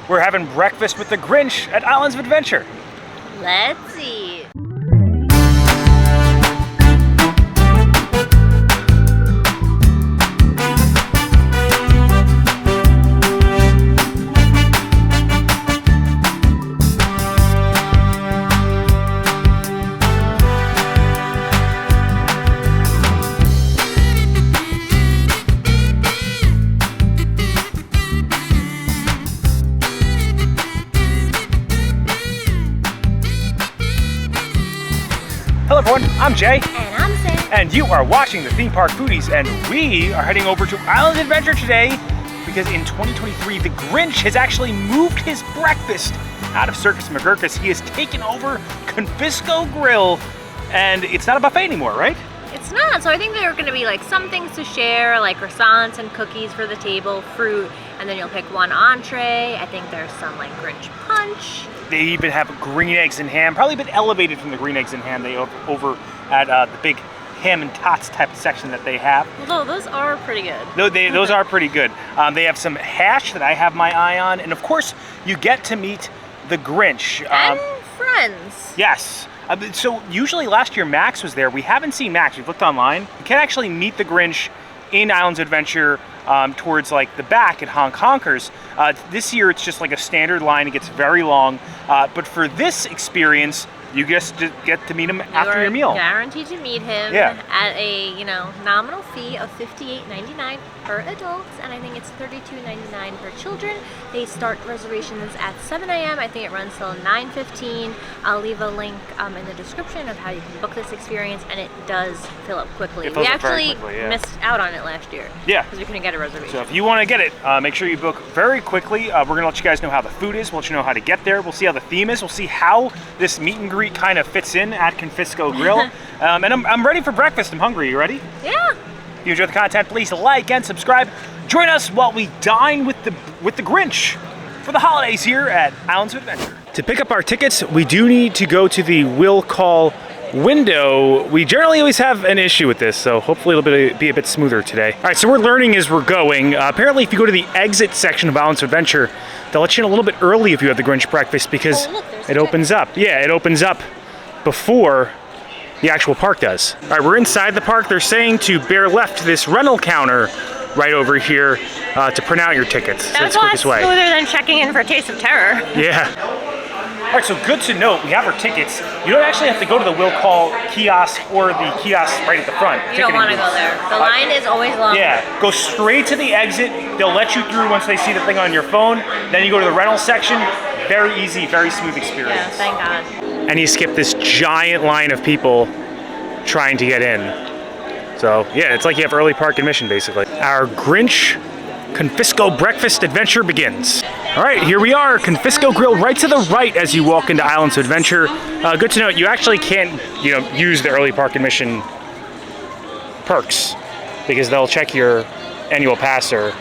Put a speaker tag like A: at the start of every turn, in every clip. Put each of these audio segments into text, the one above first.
A: We're having breakfast with the Grinch at Islands of Adventure.
B: Let's eat.
A: Hello everyone, I'm Jay.
B: And I'm Sam.
A: And you are watching the Theme Park Foodies, and we are heading over to Islands of Adventure today because in 2023, the Grinch has actually moved his breakfast out of Circus McGurkus. He has taken over Confisco Grille, and it's not a buffet anymore, right?
B: It's not, so I think there are going to be like some things to share, like croissants and cookies for the table, fruit, and then you'll pick one entree. I think there's some like Grinch Punch.
A: They even have green eggs and ham, probably a bit elevated from the green eggs and ham they have over at the big ham and tots type of section that they have.
B: Although those are pretty good.
A: Those are pretty good. They have some hash that I have my eye on, and of course, you get to meet the Grinch.
B: And friends.
A: Yes. So usually last year Max was there. We haven't seen Max. We've looked online. You can actually meet the Grinch in Islands of Adventure towards like the back at Honk Honkers. This year it's just like a standard line. It gets very long. But for this experience, you just get to meet him after your meal.
B: Guaranteed to meet him at a nominal fee of $58.99 per adult, and I think it's $32.99 per children. They start reservations at 7 a.m. I think it runs till 9:15. I'll leave a link in the description of how you can book this experience, and it does fill up quickly. We actually missed out on it last year. Yeah, because we couldn't get a reservation.
A: So if you want to get it, make sure you book very quickly. We're gonna let you guys know how the food is. We'll let you know how to get there. We'll see how the theme is. We'll see how this meet and greet kind of fits in at Confisco Grille. And I'm ready for breakfast. I'm hungry. You ready?
B: Yeah.
A: If you enjoy the content, please like and subscribe. Join us while we dine with the Grinch for the holidays here at Islands of Adventure. To pick up our tickets, we do need to go to the will call window. We generally always have an issue with this, so hopefully it'll be a bit smoother today. All right, so we're learning as we're going. Apparently, if you go to the exit section of Islands of Adventure, they'll let you in a little bit early if you have the Grinch breakfast because it opens up. Yeah, it opens up before the actual park does. All right, we're inside the park. They're saying to bear left to this rental counter right over here to print out your tickets.
B: That's the quickest way. Smoother than checking in for Taste of Terror.
A: Yeah. All right, so good to note, we have our tickets. You don't actually have to go to the will call kiosk or the kiosk right at the front.
B: You don't want to go there. The line is always long.
A: Yeah, go straight to the exit. They'll let you through once they see the thing on your phone. Then you go to the rental section. Very easy, very smooth experience.
B: Yeah, thank God.
A: And you skip this giant line of people trying to get in. So yeah, it's like you have early park admission basically. Our Grinch Confisco breakfast adventure begins. All right, here we are, Confisco Grille right to the right as you walk into Islands of Adventure. Good to note, you actually can't use the early park admission perks because they'll check your annual pass or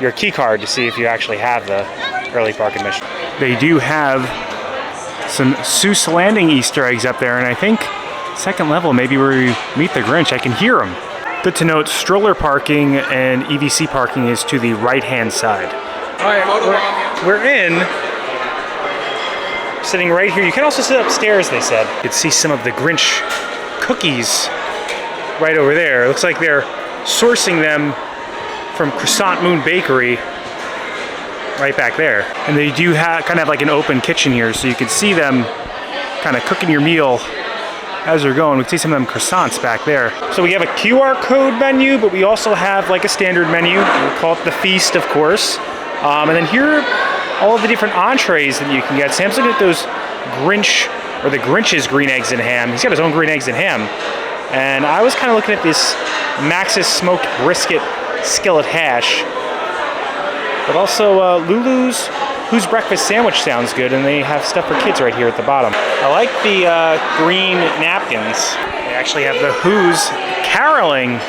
A: your key card to see if you actually have the early park admission. They do have some Seuss Landing Easter eggs up there, and I think second level, maybe where you meet the Grinch. I can hear them. Good to note, stroller parking and EVC parking is to the right-hand side. All right, we're in. Sitting right here. You can also sit upstairs, they said. You can see some of the Grinch cookies right over there. It looks like they're sourcing them from Croissant Moon Bakery right back there. And they do kind of have like an open kitchen here, so you can see them kind of cooking your meal as we're going. We can see some of them croissants back there. So we have a QR code menu, but we also have like a standard menu. We call it the Feast, of course. And then here are all of the different entrees that you can get. Sam's looking at those Grinch, or the Grinch's green eggs and ham. He's got his own green eggs and ham. And I was kind of looking at this Max's smoked brisket skillet hash. But also Lulu's Who's Breakfast Sandwich sounds good, and they have stuff for kids right here at the bottom. I like the green napkins. They actually have the Who's caroling.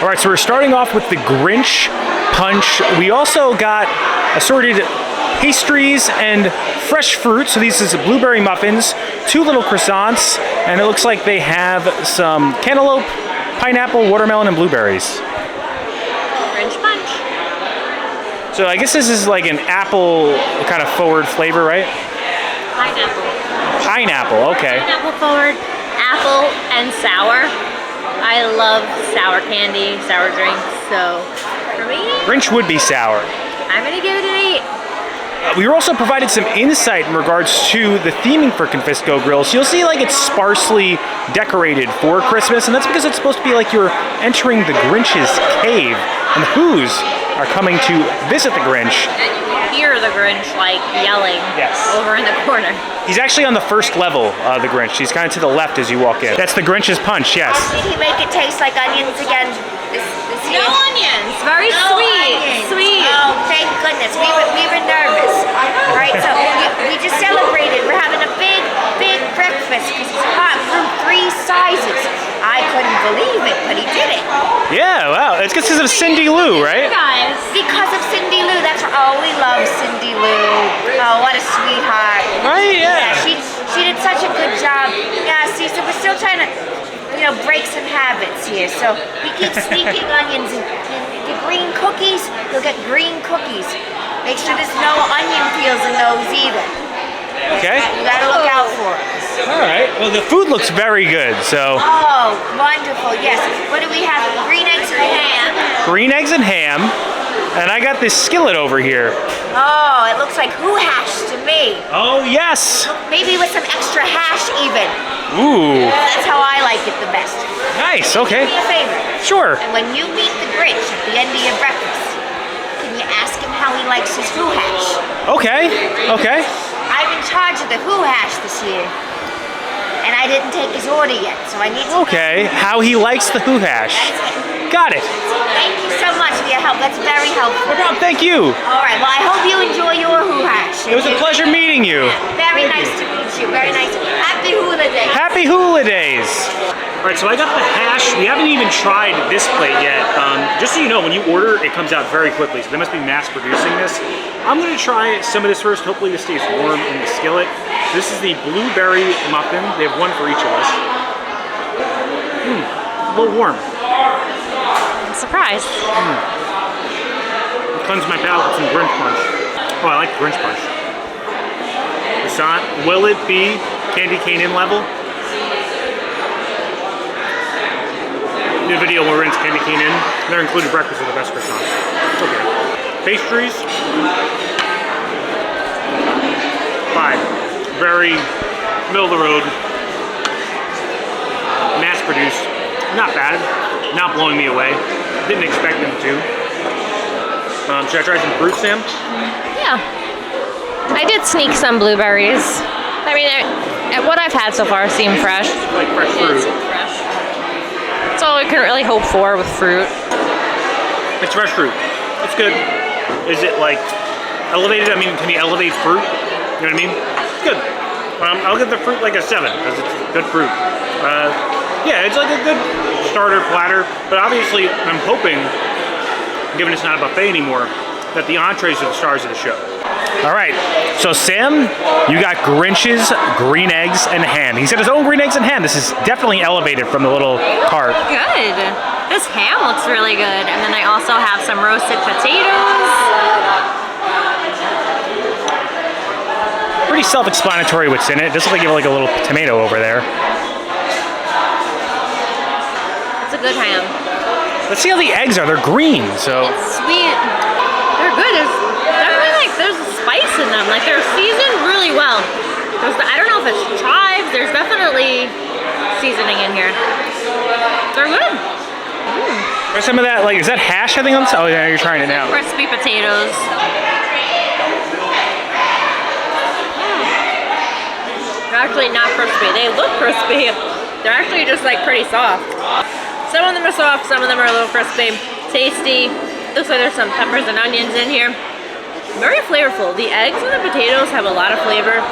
A: All right, so we're starting off with the Grinch Punch. We also got assorted pastries and fresh fruit. So these is blueberry muffins, 2 little croissants, and it looks like they have some cantaloupe, pineapple, watermelon, and blueberries.
B: Grinch Punch.
A: So I guess this is like an apple kind of forward flavor, right?
B: Pineapple.
A: Pineapple, okay.
B: Pineapple forward, apple, and sour. I love sour candy, sour drinks, so for me,
A: Grinch would be sour.
B: I'm gonna give it an 8.
A: We were also provided some insight in regards to the theming for Confisco Grille. So you'll see like it's sparsely decorated for Christmas, and that's because it's supposed to be like you're entering the Grinch's cave, and the Who's are coming to visit the Grinch.
B: And you can hear the Grinch like yelling over in the corner.
A: He's actually on the first level, the Grinch. He's kind of to the left as you walk in. That's the Grinch's Punch, yes.
C: Did he make it taste like onions again?
B: No onions, very sweet, sweet.
C: Oh, thank goodness. We were nervous. All right, so we just celebrated. We're having a big breakfast because it's hot from 3 sizes. I couldn't believe it, but he did it.
A: Yeah, wow. It's because of Cindy Lou, right?
B: Guys,
C: Because of Cindy Lou. That's oh, we love Cindy Lou. Oh, what a sweetheart.
A: Right, yeah.
C: She did such a good job. Yeah, see, so we're still trying to, break some habits here. So we keep sneaking onions and the green cookies. You'll get green cookies. Make sure there's no onion peels in those either.
A: Okay.
C: You gotta look out for it.
A: All right. Well, the food looks very good, so.
C: Oh, wonderful. Yes. What do we have? Green eggs and ham.
A: Green eggs and ham. And I got this skillet over here.
C: Oh, it looks like who hash to me.
A: Oh, yes.
C: Maybe with some extra hash even.
A: Ooh.
C: That's how I like it the best.
A: Nice,
C: Do
A: okay.
C: me a favor.
A: Sure.
C: And when you meet the Grinch at the end of your breakfast, can you ask him how he likes his who hash?
A: Okay, okay.
C: I'm in charge of the who hash this year. And I didn't take his order yet, so I need to
A: Okay, how he likes the who hash. Got it.
C: Thank you so much for your help. That's very helpful.
A: No problem, thank you.
C: All right, well, I hope you enjoy your who hash.
A: It was a pleasure meeting you.
C: Very nice to meet you. Very nice. Happy hula day.
A: Happy hula days. All right, so I got the hash. We haven't even tried this plate yet. Just so you know, when you order, it comes out very quickly, so they must be mass producing this. I'm gonna try some of this first. Hopefully this stays warm in the skillet. This is the blueberry muffin. They have one for each of us. A little warm.
B: I'm surprised.
A: Cleanse my palate with some Grinch Punch. Oh, I like Grinch Punch. Croissant, will it be candy cane in level? New video where we're into candy cane in. They're included breakfast with the best croissants. Okay. Pastries. 5. Very middle of the road. Mass produced. Not bad. Not blowing me away. Didn't expect them to. Should I try some fruit, Sam?
B: Yeah. I did sneak some blueberries. I mean, what I've had so far seemed fresh.
A: Like fresh fruit.
B: Fresh. That's all we can really hope for with fruit.
A: It's fresh fruit. It's good. Is it like elevated? I mean, can you elevate fruit? You know what I mean? It's good. I'll give the fruit like a 7 because it's good fruit. Yeah, it's like a good starter platter, but obviously I'm hoping, given it's not a buffet anymore, that the entrees are the stars of the show. All right, so Sam, you got Grinch's green eggs and ham. He said his own green eggs and ham. This is definitely elevated from the little cart.
B: Good. This ham looks really good. And then I also have some roasted potatoes.
A: Pretty self-explanatory what's in it. This looks like you have like a little tomato over there.
B: It's a good ham.
A: Let's see how the eggs are. They're green, so.
B: It's sweet. They're good. There's a spice in them. Like they're seasoned really well. I don't know if it's chives. There's definitely seasoning in here. They're good.
A: There's some of that, like, is that hash I think on this? Oh yeah, you're trying it now.
B: Crispy potatoes. They're actually not crispy. They look crispy. They're actually just like pretty soft. Some of them are soft, some of them are a little crispy. Tasty. Looks like there's some peppers and onions in here. Very flavorful. The eggs and the potatoes have a lot of flavor.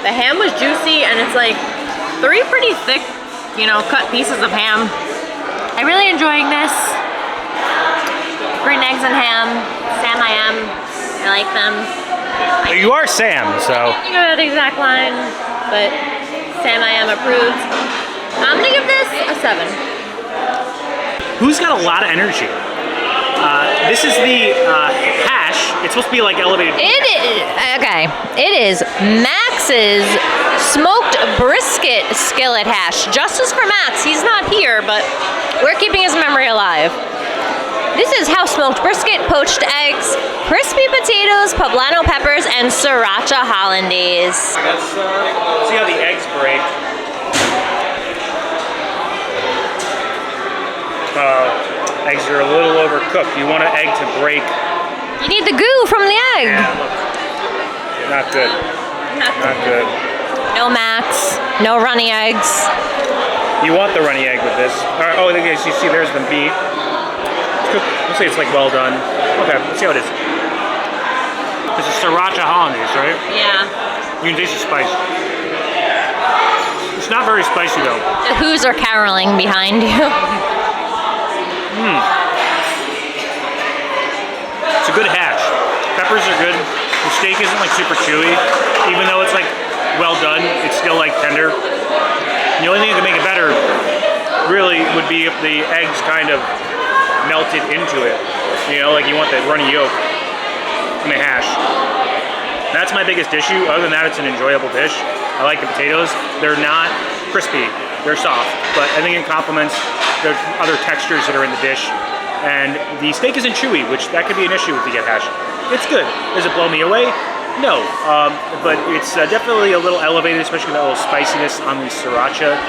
B: The ham was juicy and it's like 3 pretty thick, cut pieces of ham. I'm really enjoying this. Green eggs and ham. Sam, I am. I like them.
A: You are Sam, so.
B: You know the exact line, but Sam I am approved. I'm gonna give this a 7.
A: Who's got a lot of energy? This is the hash. It's supposed to be like elevated.
B: It is Max's smoked brisket skillet hash. Justice for Max. He's not here, but we're keeping his memory alive. This is house smoked brisket, poached eggs, crispy potatoes, poblano peppers, and sriracha hollandaise.
A: Let's see how the eggs break. Eggs are a little overcooked. You want an egg to break.
B: You need the goo from the egg.
A: Yeah, not good. Not good.
B: No Max, no runny eggs.
A: You want the runny egg with this. All right, oh, you see, there's the meat. Let's say it's like well done. Okay, let's see how it is. This is sriracha hollandaise, right?
B: Yeah.
A: You can taste the spice. It's not very spicy though.
B: The who's are caroling behind you.
A: It's a good hash. Peppers are good. The steak isn't like super chewy. Even though it's like well done, it's still like tender. The only thing that can make it better really would be if the eggs kind of melted into it. You know, like you want that runny yolk in the hash. That's my biggest issue. Other than that, it's an enjoyable dish. I like the potatoes. They're not crispy. They're soft, but I think it complements the other textures that are in the dish. And the steak isn't chewy, which that could be an issue with the get hash. It's good. Does it blow me away? No, but it's definitely a little elevated, especially with that little spiciness on the sriracha.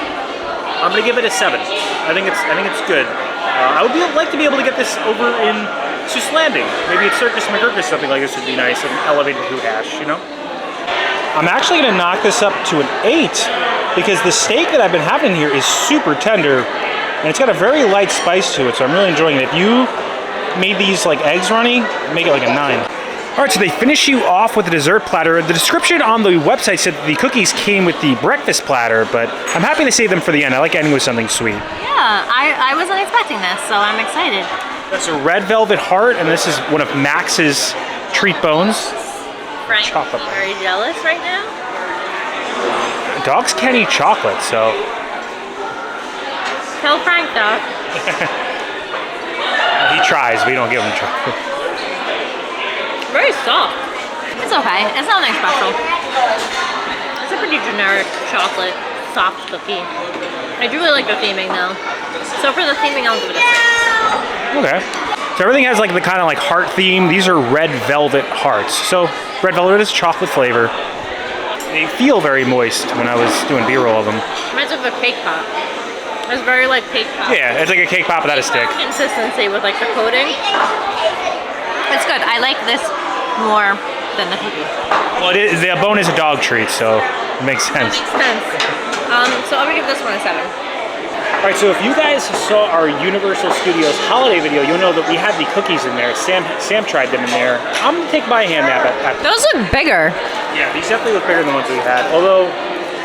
A: I'm gonna give it a 7. I think it's good. I would like to be able to get this over in Seuss Landing. Maybe at Circus McGurkus, something like this would be nice, an elevated food hash, you know? I'm actually gonna knock this up to an 8 because the steak that I've been having here is super tender and it's got a very light spice to it, so I'm really enjoying it. If you made these like eggs runny, make it like a 9. All right, so they finish you off with a dessert platter. The description on the website said that the cookies came with the breakfast platter, but I'm happy to save them for the end. I like ending with something sweet.
B: Yeah, I wasn't expecting this, so I'm excited.
A: That's a red velvet heart, and this is one of Max's treat bones.
B: Frank,
A: Chocolate.
B: very jealous right now.
A: Dogs can't eat chocolate, so.
B: Tell Frank, though.
A: He tries, we don't give him chocolate.
B: Very soft. It's okay. It's nothing special. It's a pretty generic chocolate soft cookie. I do really like the theming though. So for the theming, I'll give it a 6.
A: Okay. So everything has like the kind of like heart theme. These are red velvet hearts. So red velvet is chocolate flavor. They feel very moist when I was doing B-roll of them.
B: Reminds me of a cake pop. It's very like cake pop.
A: Yeah, it's like a cake pop without a stick.
B: Consistency with like the coating. It's good. I like this more than the cookie.
A: Well, the bone is a dog treat, so it makes sense.
B: That makes sense. So I'm gonna give this one a 7.
A: All right, so if you guys saw our Universal Studios holiday video, you'll know that we had the cookies in there. Sam tried them in there. I'm gonna take my hand at
B: Those look bigger.
A: Yeah, these definitely look bigger than the ones we had. Although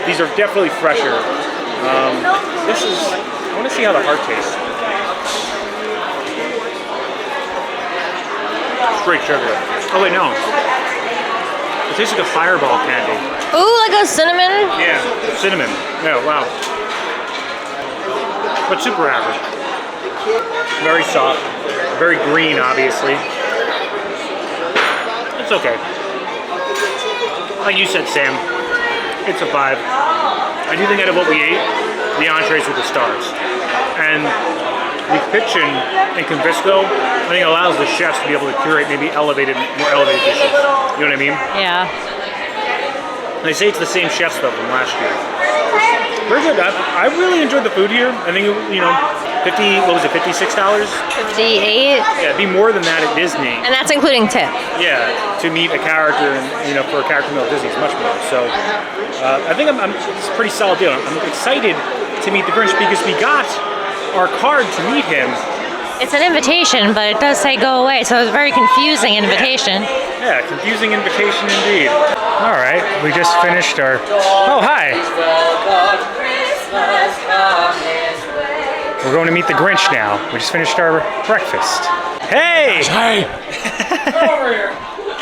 A: these are definitely fresher. This is. I want to see how the heart tastes. Straight sugar. Oh wait, no. It tastes like a fireball candy.
B: Ooh, like a cinnamon?
A: Yeah, cinnamon. Yeah, wow. But super average. Very soft. Very green, obviously. It's okay. Like you said, Sam, it's a 5. I do think out of what we ate, the entrees were the stars. And the kitchen in Confisco, I think allows the chefs to be able to curate maybe more elevated dishes. You know what I mean?
B: Yeah.
A: They say it's the same chefs though from last year. Very good. I really enjoyed the food here. I think, you know, what was it, $56?
B: 58.
A: Yeah, it'd be more than that at Disney.
B: And that's including tip.
A: Yeah, to meet a character, and you know, for a character meal at Disney is much more. So, I think it's a pretty solid deal. I'm excited to meet the Grinch because we got our card to meet him.
B: It's an invitation, but it does say go away, so it's a very confusing invitation.
A: Yeah, confusing invitation indeed. All right, we just finished our. Oh, hi. We're going to meet the Grinch now. We just finished our breakfast. Hey!
D: Hey! Get over here!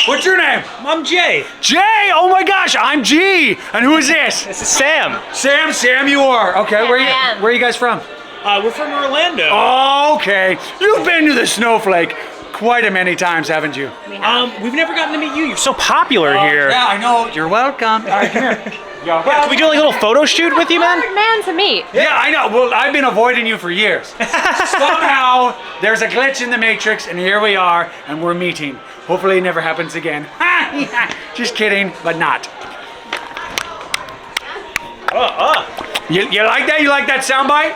D: What's your name?
A: I'm Jay.
D: Jay! Oh my gosh, I'm G! And who is this?
A: This is Sam.
D: Sam, you are. Okay,
B: Yeah, I am.
D: where are you guys from?
A: We're from Orlando.
D: Oh, okay. You've been to the Snowflake quite a many times, haven't you?
A: We've never gotten to meet you. You're so popular here.
D: Yeah, I know. You're welcome. All right, come here.
A: Yeah, can we do like a little photo shoot with you, man?
B: Hard man to meet.
D: Yeah, I know. Well, I've been avoiding you for years. Somehow, there's a glitch in the Matrix, and here we are, and we're meeting. Hopefully it never happens again. Just kidding, but not. You like that? You like that sound bite?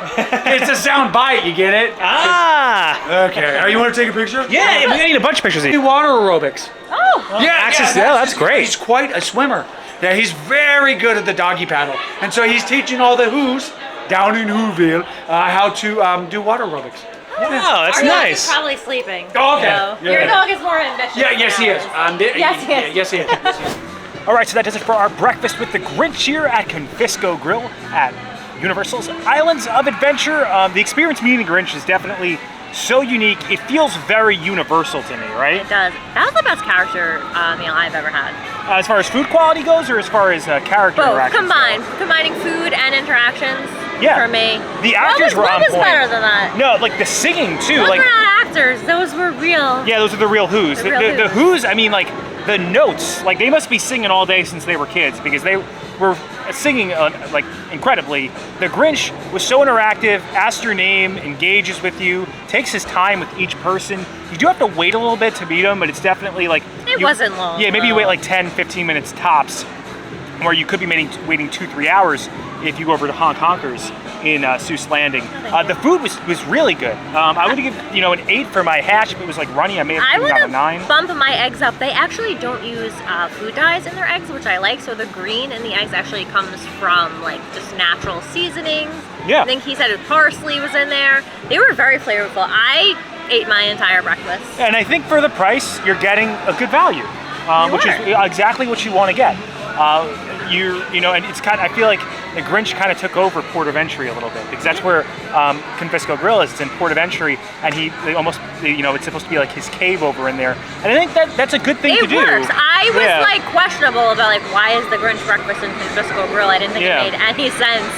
D: It's a sound bite, you get it?
A: Ah.
D: Okay. You want to take a picture?
A: Yeah, we need a bunch of pictures of you.
D: Do water aerobics.
B: Oh.
D: Yeah,
A: that's great.
D: He's quite a swimmer. Yeah, he's very good at the doggy paddle. And so he's teaching all the Who's down in Whoville how to do water aerobics.
A: Wow, that's
B: Our dog
A: nice.
B: is probably sleeping.
D: Oh, okay.
B: So
D: Yeah.
B: Your dog is more ambitious.
D: Yeah, yes he is.
B: Yes, he is.
D: Yes, he is.
A: All right, so that does it for our breakfast with the Grinch here at Confisco Grille at Universal's Islands of Adventure. The experience meeting the Grinch is definitely so unique. It feels very universal to me, right?
B: It does. That was the best character meal I've ever had.
A: As far as food quality goes, or as far as character
B: Both
A: interactions?
B: combined, combining food and interactions.
A: Yeah.
B: For me.
A: The actors were
B: what
A: on
B: was
A: point.
B: better than that?
A: No, like the singing too.
B: Those
A: like
B: were not actors. Those were real.
A: yeah, those are the real Who's.
B: The real
A: The Who's, I mean, like the notes, like they must be singing all day since they were kids because they were singing like incredibly. The Grinch was so interactive, asks your name, engages with you, takes his time with each person. You do have to wait a little bit to meet him, but it's definitely like...
B: It wasn't long,
A: Yeah, maybe you
B: though.
A: wait like 10, 15 minutes tops, where you could be waiting 2-3 hours if you go over to Honk Honkers in Seuss Landing. The food was really good. I would give an 8 for my hash if it was like runny. I may have
B: I
A: given
B: would
A: it a 9.
B: have bumped my eggs up. They actually don't use food dyes in their eggs, which I like. So the green in the eggs actually comes from like just natural seasonings.
A: Yeah.
B: I think he said parsley was in there. They were very flavorful. I ate my entire breakfast.
A: And I think for the price, you're getting a good value, which is exactly what you want to get. And it's kind of, I feel like the Grinch kind of took over Port of Entry a little bit because that's where Confisco Grille is. It's in Port of Entry, and it's supposed to be like his cave over in there. And I think that's a good thing to do.
B: It works. I was like questionable about like why is the Grinch breakfast in Confisco Grille? I didn't think it made any sense.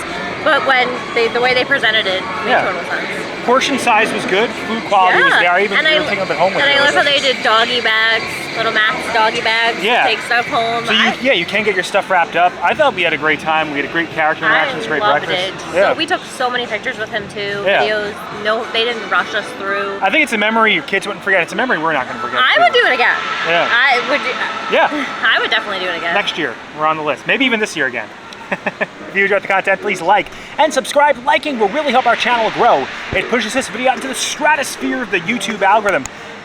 B: But when the way they presented it made total sense.
A: Portion size was good. Food quality was there. I even take them at home with
B: And
A: you.
B: I love how they did doggy bags, little Max doggy bags to take stuff home.
A: So you can get your stuff wrapped up. I thought we had a great time. We had a great character interactions, great breakfast.
B: Yeah. So we took so many pictures with him too. Videos. No, they didn't rush us through.
A: I think it's a memory your kids wouldn't forget. It's a memory we're not going to forget.
B: I would do it again.
A: Yeah.
B: I would definitely do it again.
A: Next year, we're on the list. Maybe even this year again. If you enjoyed the content, please like and subscribe. Liking will really help our channel grow. It pushes this video out into the stratosphere of the YouTube algorithm.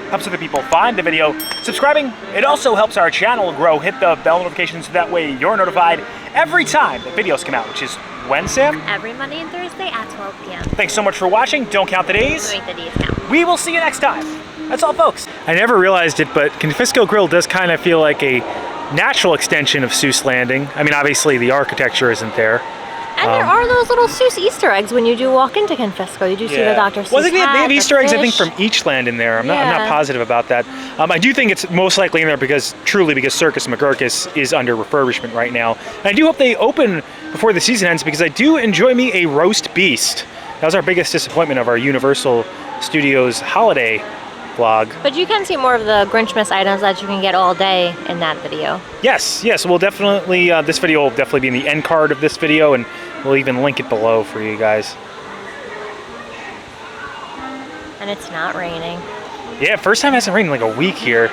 A: Helps other people find the video. Subscribing, it also helps our channel grow. Hit the bell notifications so that way you're notified every time the videos come out, which is when, Sam?
B: Every Monday and Thursday at 12 p.m.
A: Thanks so much for watching. Don't count the days.
B: Make the days count.
A: We will see you next time. That's all, folks. I never realized it, but Confisco Grille does kind of feel like a natural extension of Seuss Landing. I mean, obviously the architecture isn't there.
B: And there are those little Seuss Easter eggs when you do walk into Confisco. You do see the Dr. Seuss
A: Well, I think they
B: hat,
A: have
B: the
A: Easter eggs, I think,
B: fish.
A: from each land in there. I'm not positive about that. I do think it's most likely in there because Circus McGurkus is under refurbishment right now. And I do hope they open before the season ends because I do enjoy me a roast beast. That was our biggest disappointment of our Universal Studios holiday vlog.
B: But you can see more of the Grinchmas items that you can get all day in that video.
A: Yes, we'll definitely, this video will definitely be in the end card of this video, and we'll even link it below for you guys.
B: And it's not raining.
A: Yeah, first time it hasn't rained in like a week here.